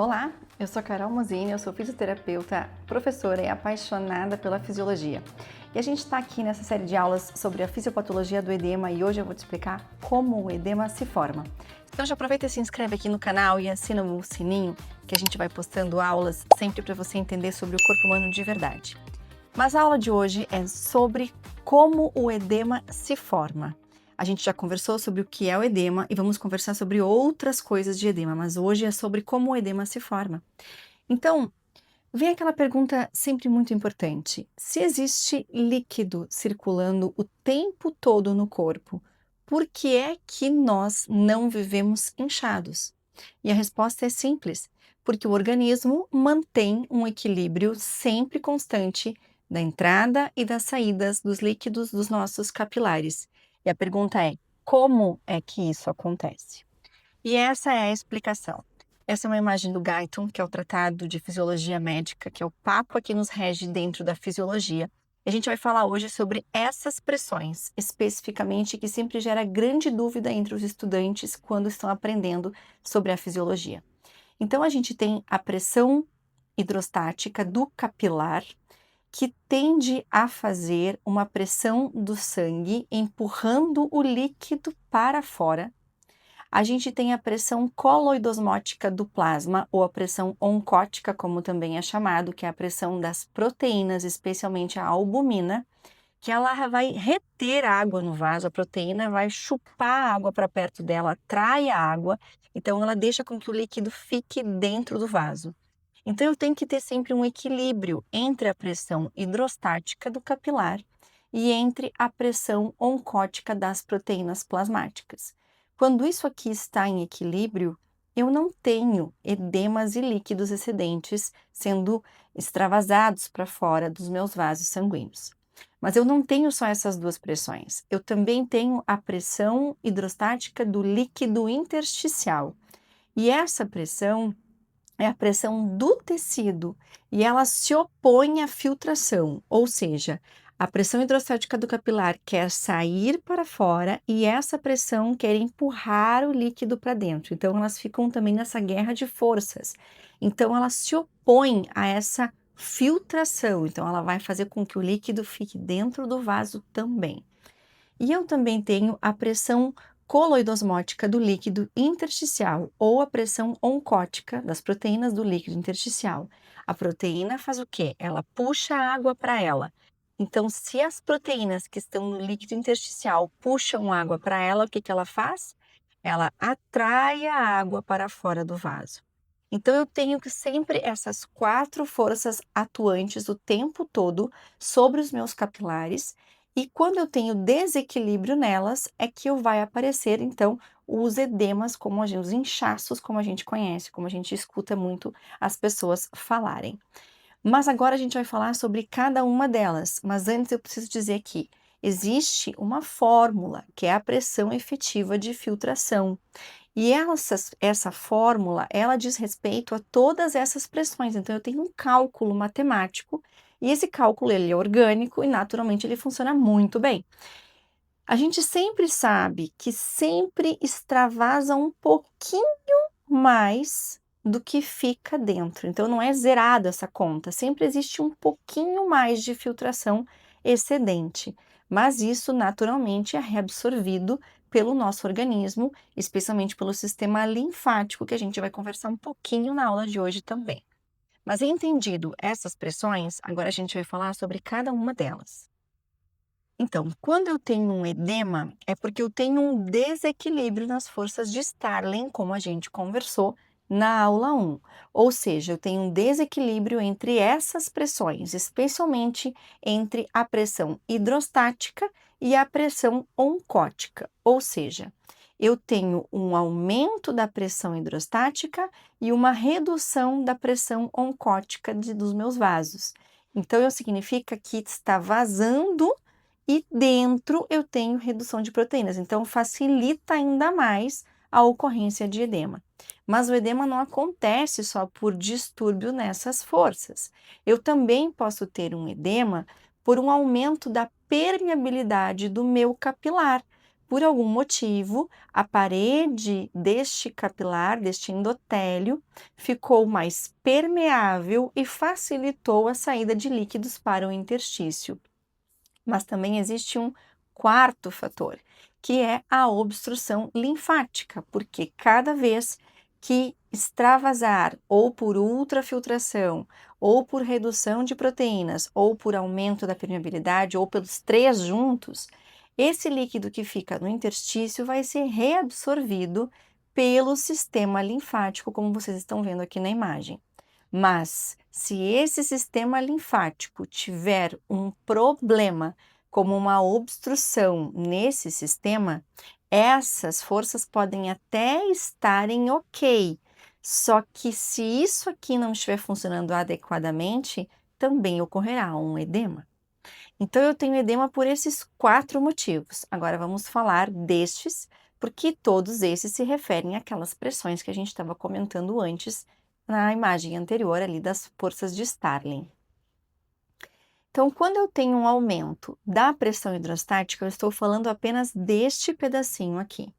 Olá, eu sou Carol Mosini, eu sou fisioterapeuta, professora e apaixonada pela fisiologia. E a gente está aqui nessa série de aulas sobre a fisiopatologia do edema e hoje eu vou te explicar como o edema se forma. Então já aproveita e se inscreve aqui no canal e assina o sininho que a gente vai postando aulas sempre para você entender sobre o corpo humano de verdade. Mas a aula de hoje é sobre como o edema se forma. A gente já conversou sobre o que é o edema e vamos conversar sobre outras coisas de edema, mas hoje é sobre como o edema se forma. Então, vem aquela pergunta sempre muito importante: se existe líquido circulando o tempo todo no corpo, por que é que nós não vivemos inchados? E a resposta é simples: porque o organismo mantém um equilíbrio sempre constante da entrada e das saídas dos líquidos dos nossos capilares. E a pergunta é: como é que isso acontece? E essa é a explicação. Essa é uma imagem do Guyton, que é o Tratado de Fisiologia Médica, que é o papa que nos rege dentro da fisiologia. A gente vai falar hoje sobre essas pressões, especificamente, que sempre gera grande dúvida entre os estudantes quando estão aprendendo sobre a fisiologia. Então, a gente tem a pressão hidrostática do capilar, que tende a fazer uma pressão do sangue empurrando o líquido para fora. A gente tem a pressão coloidosmótica do plasma, ou a pressão oncótica, como também é chamado, que é a pressão das proteínas, especialmente a albumina, que ela vai reter água no vaso, a proteína vai chupar a água para perto dela, atrai a água, então ela deixa com que o líquido fique dentro do vaso. Então eu tenho que ter sempre um equilíbrio entre a pressão hidrostática do capilar e entre a pressão oncótica das proteínas plasmáticas. Quando isso aqui está em equilíbrio, eu não tenho edemas e líquidos excedentes sendo extravasados para fora dos meus vasos sanguíneos. Mas eu não tenho só essas duas pressões, eu também tenho a pressão hidrostática do líquido intersticial. E essa pressão é a pressão do tecido e ela se opõe à filtração, ou seja, a pressão hidrostática do capilar quer sair para fora e essa pressão quer empurrar o líquido para dentro. Então, elas ficam também nessa guerra de forças. Então, ela se opõe a essa filtração. Então, ela vai fazer com que o líquido fique dentro do vaso também. E eu também tenho a pressão coloidosmótica do líquido intersticial ou a pressão oncótica das proteínas do líquido intersticial. A proteína faz o quê? Ela puxa a água para ela. Então, se as proteínas que estão no líquido intersticial puxam água para ela, o que que ela faz? Ela atrai a água para fora do vaso. Então, eu tenho que sempre essas quatro forças atuantes o tempo todo sobre os meus capilares e quando eu tenho desequilíbrio nelas, é que vai aparecer, então, os edemas, os inchaços, como a gente conhece, como a gente escuta muito as pessoas falarem. Mas agora a gente vai falar sobre cada uma delas, mas antes eu preciso dizer que existe uma fórmula, que é a pressão efetiva de filtração. E essa fórmula, ela diz respeito a todas essas pressões. Então, eu tenho um cálculo matemático e esse cálculo ele é orgânico e naturalmente ele funciona muito bem. A gente sempre sabe que sempre extravasa um pouquinho mais do que fica dentro. Então, não é zerada essa conta, sempre existe um pouquinho mais de filtração excedente, mas isso naturalmente é reabsorvido pelo nosso organismo, especialmente pelo sistema linfático, que a gente vai conversar um pouquinho na aula de hoje também. Mas entendido essas pressões, agora a gente vai falar sobre cada uma delas. Então, quando eu tenho um edema, é porque eu tenho um desequilíbrio nas forças de Starling, como a gente conversou na aula 1. Ou seja, eu tenho um desequilíbrio entre essas pressões, especialmente entre a pressão hidrostática e a pressão oncótica. Ou seja, eu tenho um aumento da pressão hidrostática e uma redução da pressão oncótica dos meus vasos. Então, isso significa que está vazando e dentro eu tenho redução de proteínas, então facilita ainda mais a ocorrência de edema. Mas o edema não acontece só por distúrbio nessas forças. Eu também posso ter um edema por um aumento da permeabilidade do meu capilar, por algum motivo, a parede deste capilar, deste endotélio, ficou mais permeável e facilitou a saída de líquidos para o interstício. Mas também existe um quarto fator, que é a obstrução linfática, porque cada vez que extravasar, ou por ultrafiltração, ou por redução de proteínas, ou por aumento da permeabilidade, ou pelos três juntos, esse líquido que fica no interstício vai ser reabsorvido pelo sistema linfático, como vocês estão vendo aqui na imagem. Mas, se esse sistema linfático tiver um problema, como uma obstrução nesse sistema, essas forças podem até estarem ok. Só que se isso aqui não estiver funcionando adequadamente, também ocorrerá um edema. Então, eu tenho edema por esses 4 motivos. Agora, vamos falar destes, porque todos esses se referem àquelas pressões que a gente estava comentando antes na imagem anterior ali das forças de Starling. Então, quando eu tenho um aumento da pressão hidrostática, eu estou falando apenas deste pedacinho aqui.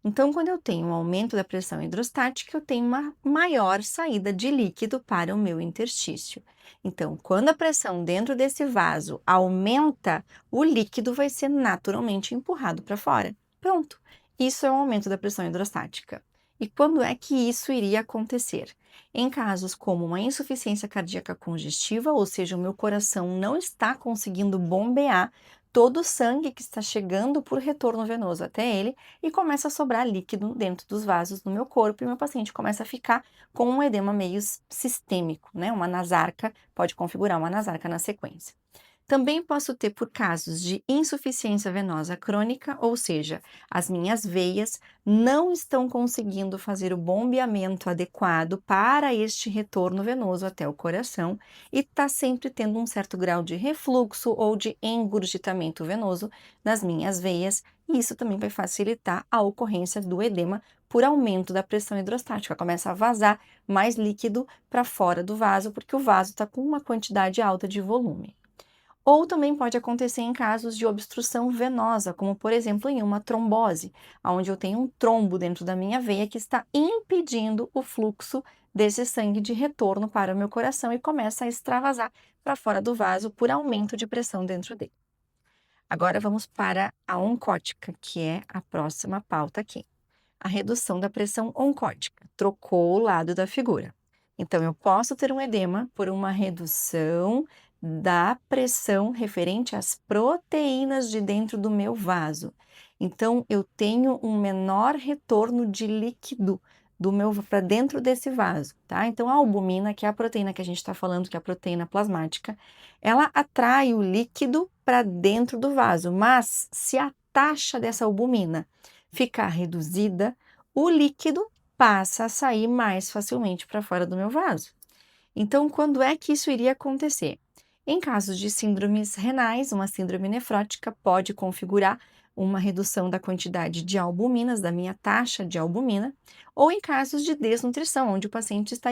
Então, quando eu tenho um aumento da pressão hidrostática, eu tenho uma maior saída de líquido para o meu interstício. Então, quando a pressão dentro desse vaso aumenta, o líquido vai ser naturalmente empurrado para fora. Pronto, isso é um aumento da pressão hidrostática. E quando é que isso iria acontecer? Em casos como uma insuficiência cardíaca congestiva, ou seja, o meu coração não está conseguindo bombear todo o sangue que está chegando por retorno venoso até ele e começa a sobrar líquido dentro dos vasos do meu corpo e meu paciente começa a ficar com um edema meio sistêmico, né? Uma nasarca, pode configurar uma nasarca na sequência. Também posso ter por casos de insuficiência venosa crônica, ou seja, as minhas veias não estão conseguindo fazer o bombeamento adequado para este retorno venoso até o coração e está sempre tendo um certo grau de refluxo ou de engurgitamento venoso nas minhas veias, e isso também vai facilitar a ocorrência do edema por aumento da pressão hidrostática. Começa a vazar mais líquido para fora do vaso, porque o vaso está com uma quantidade alta de volume. Ou também pode acontecer em casos de obstrução venosa, como por exemplo em uma trombose, onde eu tenho um trombo dentro da minha veia que está impedindo o fluxo desse sangue de retorno para o meu coração e começa a extravasar para fora do vaso por aumento de pressão dentro dele. Agora vamos para a oncótica, que é a próxima pauta aqui. A redução da pressão oncótica, trocou o lado da figura. Então, eu posso ter um edema por uma redução da pressão referente às proteínas de dentro do meu vaso. Então, eu tenho um menor retorno de líquido do meu para dentro desse vaso, tá? Então, a albumina, que é a proteína que a gente está falando, que é a proteína plasmática, ela atrai o líquido para dentro do vaso, mas se a taxa dessa albumina ficar reduzida, o líquido passa a sair mais facilmente para fora do meu vaso. Então, quando é que isso iria acontecer? Em casos de síndromes renais, uma síndrome nefrótica pode configurar uma redução da quantidade de albuminas, da minha taxa de albumina, ou em casos de desnutrição, onde o paciente está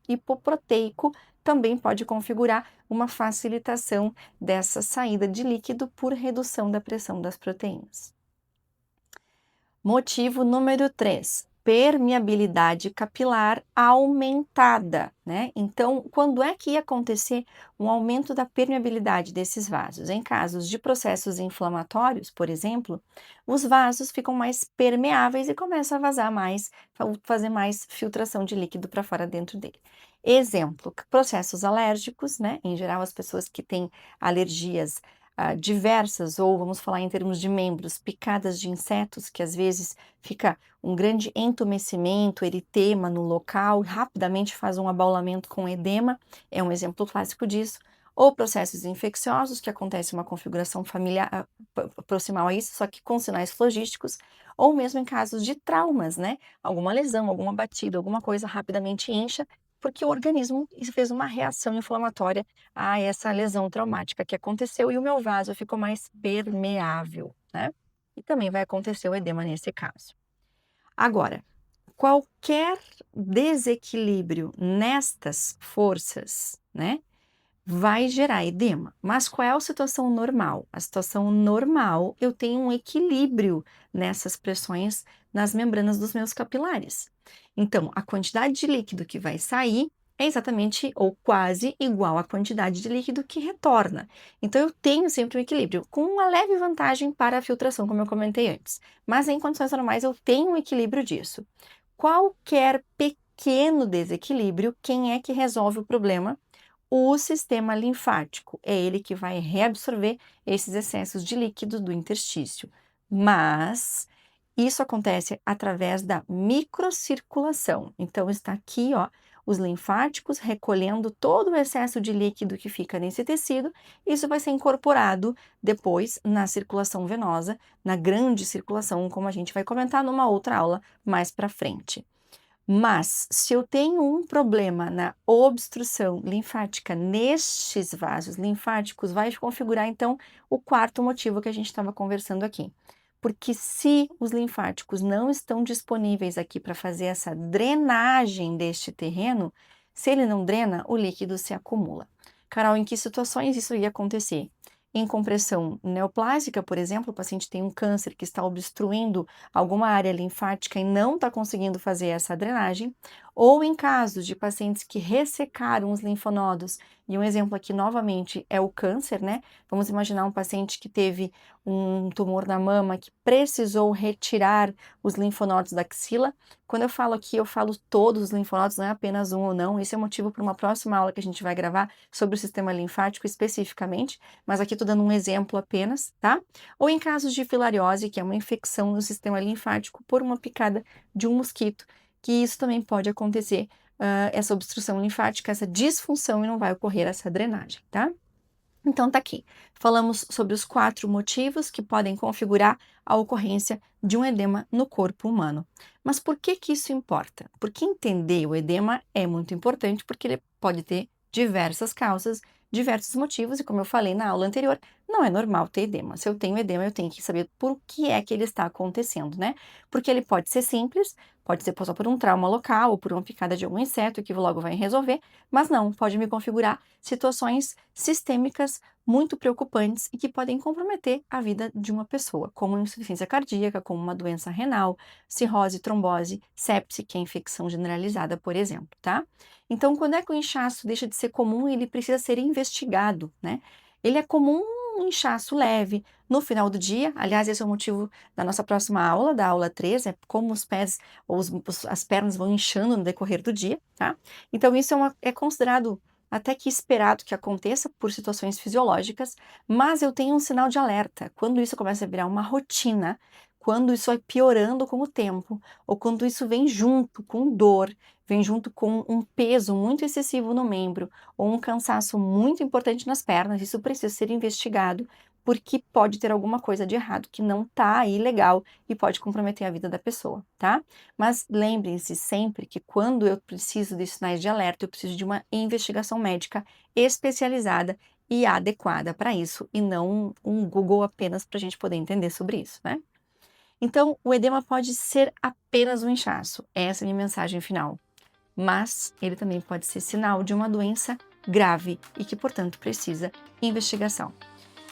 hipoproteico, também pode configurar uma facilitação dessa saída de líquido por redução da pressão das proteínas. Motivo número 3, permeabilidade capilar aumentada, né? Então, quando é que ia acontecer um aumento da permeabilidade desses vasos? Em casos de processos inflamatórios, por exemplo, os vasos ficam mais permeáveis e começam a vazar mais, fazer mais filtração de líquido para fora dentro dele. Exemplo, processos alérgicos, né? Em geral, as pessoas que têm alergias diversas, ou vamos falar em termos de membros, picadas de insetos, que às vezes fica um grande entumecimento, eritema no local, rapidamente faz um abaulamento com edema, é um exemplo clássico disso. Ou processos infecciosos, que acontece uma configuração familiar proximal a isso, só que com sinais flogísticos, ou mesmo em casos de traumas, né? Alguma lesão, alguma batida, alguma coisa rapidamente incha, porque o organismo fez uma reação inflamatória a essa lesão traumática que aconteceu e o meu vaso ficou mais permeável, né? E também vai acontecer o edema nesse caso. Agora, qualquer desequilíbrio nestas forças, né, vai gerar edema. Mas qual é a situação normal? A situação normal, eu tenho um equilíbrio nessas pressões nas membranas dos meus capilares. Então, a quantidade de líquido que vai sair é exatamente ou quase igual à quantidade de líquido que retorna. Então, eu tenho sempre um equilíbrio, com uma leve vantagem para a filtração, como eu comentei antes. Mas em condições normais, eu tenho um equilíbrio disso. Qualquer pequeno desequilíbrio, quem é que resolve o problema? O sistema linfático. É ele que vai reabsorver esses excessos de líquido do interstício. Mas isso acontece através da microcirculação. Então, está aqui, ó, os linfáticos recolhendo todo o excesso de líquido que fica nesse tecido. Isso vai ser incorporado depois na circulação venosa, na grande circulação, como a gente vai comentar numa outra aula mais para frente. Mas, se eu tenho um problema na obstrução linfática nestes vasos linfáticos, vai configurar, então, o quarto motivo que a gente estava conversando aqui. Porque se os linfáticos não estão disponíveis aqui para fazer essa drenagem deste terreno, se ele não drena, o líquido se acumula. Carol, em que situações isso ia acontecer? Em compressão neoplásica, por exemplo, o paciente tem um câncer que está obstruindo alguma área linfática e não está conseguindo fazer essa drenagem, ou em casos de pacientes que ressecaram os linfonodos, e um exemplo aqui novamente é o câncer, né? Vamos imaginar um paciente que teve um tumor na mama que precisou retirar os linfonodos da axila. Quando eu falo aqui, eu falo todos os linfonodos, não é apenas um ou não. Esse é motivo para uma próxima aula que a gente vai gravar sobre o sistema linfático especificamente, mas aqui estou dando um exemplo apenas, tá? Ou em casos de filariose, que é uma infecção no sistema linfático por uma picada de um mosquito, que isso também pode acontecer, essa obstrução linfática, essa disfunção e não vai ocorrer essa drenagem, tá? Então, tá aqui. Falamos sobre os 4 motivos que podem configurar a ocorrência de um edema no corpo humano. Mas por que que isso importa? Porque entender o edema é muito importante, porque ele pode ter diversas causas, diversos motivos, e como eu falei na aula anterior, não é normal ter edema. Se eu tenho edema, eu tenho que saber por que é que ele está acontecendo, né? Porque ele pode ser simples, pode ser só por um trauma local ou por uma picada de algum inseto que logo vai resolver, mas não, pode me configurar situações sistêmicas muito preocupantes e que podem comprometer a vida de uma pessoa, como insuficiência cardíaca, como uma doença renal, cirrose, trombose, sepse, que é infecção generalizada, por exemplo, tá? Então, quando é que o inchaço deixa de ser comum e ele precisa ser investigado, né? Ele é comum um inchaço leve no final do dia, aliás, esse é o motivo da nossa próxima aula, da aula 3, é como os pés ou as pernas vão inchando no decorrer do dia, tá? Então, isso é considerado até que esperado que aconteça por situações fisiológicas, mas eu tenho um sinal de alerta. Quando isso começa a virar uma rotina, quando isso vai piorando com o tempo, ou quando isso vem junto com dor, vem junto com um peso muito excessivo no membro, ou um cansaço muito importante nas pernas, isso precisa ser investigado, porque pode ter alguma coisa de errado que não está aí legal e pode comprometer a vida da pessoa, tá? Mas lembrem-se sempre que quando eu preciso de sinais de alerta, eu preciso de uma investigação médica especializada e adequada para isso, e não um Google apenas para a gente poder entender sobre isso, né? Então, o edema pode ser apenas um inchaço, essa é a minha mensagem final. Mas ele também pode ser sinal de uma doença grave e que, portanto, precisa investigação.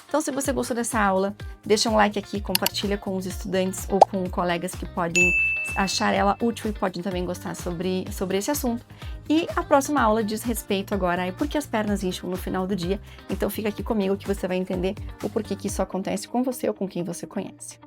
Então, se você gostou dessa aula, deixa um like aqui, compartilha com os estudantes ou com colegas que podem achar ela útil e podem também gostar sobre esse assunto. E a próxima aula diz respeito agora a por que as pernas incham no final do dia. Então, fica aqui comigo que você vai entender o porquê que isso acontece com você ou com quem você conhece.